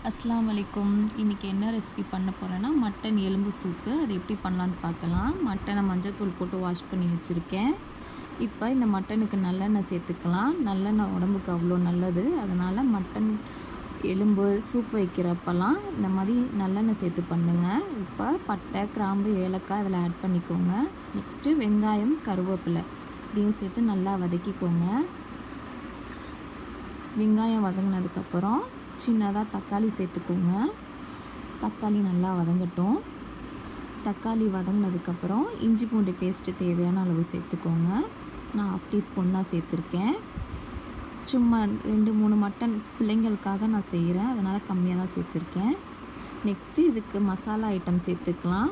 அஸ்ஸலாமு அலைக்கும். இன்றைக்கி என்ன ரெசிபி பண்ண போகிறேன்னா மட்டன் எலும்பு சூப்பு. அது எப்படி பண்ணலான்னு பார்க்கலாம். மட்டனை மஞ்சத்தூள் போட்டு வாஷ் பண்ணி வச்சுருக்கேன். இப்போ இந்த மட்டனுக்கு நல்லெண்ணெய் சேர்த்துக்கலாம். நல்லெண்ணெய் உடம்புக்கு அவ்வளோ நல்லது. அதனால் மட்டன் எலும்பு சூப் வைக்கிறப்பெல்லாம் இந்த மாதிரி நல்லெண்ணெய் சேர்த்து பண்ணுங்கள். இப்போ பட்டை, கிராம்பு, ஏலக்காய் இதில் ஆட் பண்ணிக்கோங்க. நெக்ஸ்ட்டு வெங்காயம், கருவேப்பிலை இதையும் சேர்த்து நல்லா வதக்கிக்கோங்க. வெங்காயம் வதங்கினதுக்கப்புறம் சின்னதாக தக்காளி சேர்த்துக்கோங்க. தக்காளி நல்லா வதங்கட்டும். தக்காளி வதங்கினதுக்கப்புறம் இஞ்சி பூண்டு பேஸ்ட்டு தேவையான அளவு சேர்த்துக்கோங்க. நான் 1/2 டீஸ்பூன் தான் சேர்த்துருக்கேன். சும்மா 2-3 மட்டன் பிள்ளைங்களுக்காக நான் செய்கிறேன், அதனால் கம்மியாக தான் சேர்த்துருக்கேன். நெக்ஸ்ட்டு இதுக்கு மசாலா ஐட்டம் சேர்த்துக்கலாம்.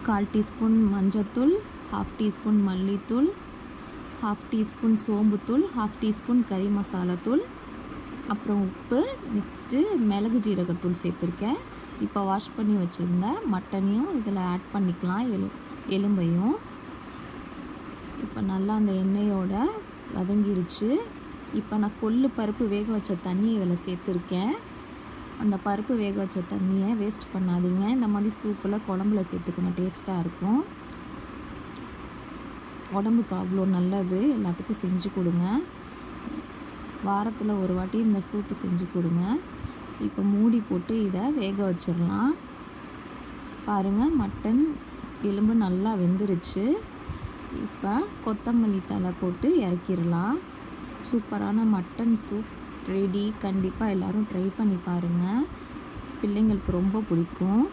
1/4 டீஸ்பூன் மஞ்சத்தூள், 1/2 டீஸ்பூன் மல்லித்தூள், 1/2 டீஸ்பூன் சோம்புத்தூள், 1/2 டீஸ்பூன் கறி மசாலாத்தூள், அப்புறம் உப்பு, நெக்ஸ்ட்டு மிளகு ஜீரகத்தூள் சேர்த்துருக்கேன். இப்போ வாஷ் பண்ணி வச்சுருந்த மட்டனையும் இதில் ஆட் பண்ணிக்கலாம், எலும்பையும். இப்போ நல்லா அந்த எண்ணெயோட வதங்கிருச்சு. இப்போ நான் கொள்ளு பருப்பு வேக வச்ச தண்ணி இதில் சேர்த்துருக்கேன். அந்த பருப்பு வேக வச்ச தண்ணியை வேஸ்ட் பண்ணாதீங்க. இந்த மாதிரி சூப்பில் குழம்புல சேர்த்துக்கணும், டேஸ்ட்டாக இருக்கும். உடம்புக்கு அவ்வளோ நல்லது. எல்லாத்துக்கும் செஞ்சு கொடுங்க. வாரத்தில் ஒரு வாட்டி இந்த சூப்பு செஞ்சு கொடுங்க. இப்போ மூடி போட்டு இதை வேக வச்சிடலாம். பாருங்கள், மட்டன் எலும்பு நல்லா வெந்துருச்சு. இப்போ கொத்தமல்லி தழை போட்டு இறக்கிடலாம். சூப்பரான மட்டன் சூப் ரெடி. கண்டிப்பாக எல்லோரும் ட்ரை பண்ணி பாருங்கள். பிள்ளைங்களுக்கு ரொம்ப பிடிக்கும்.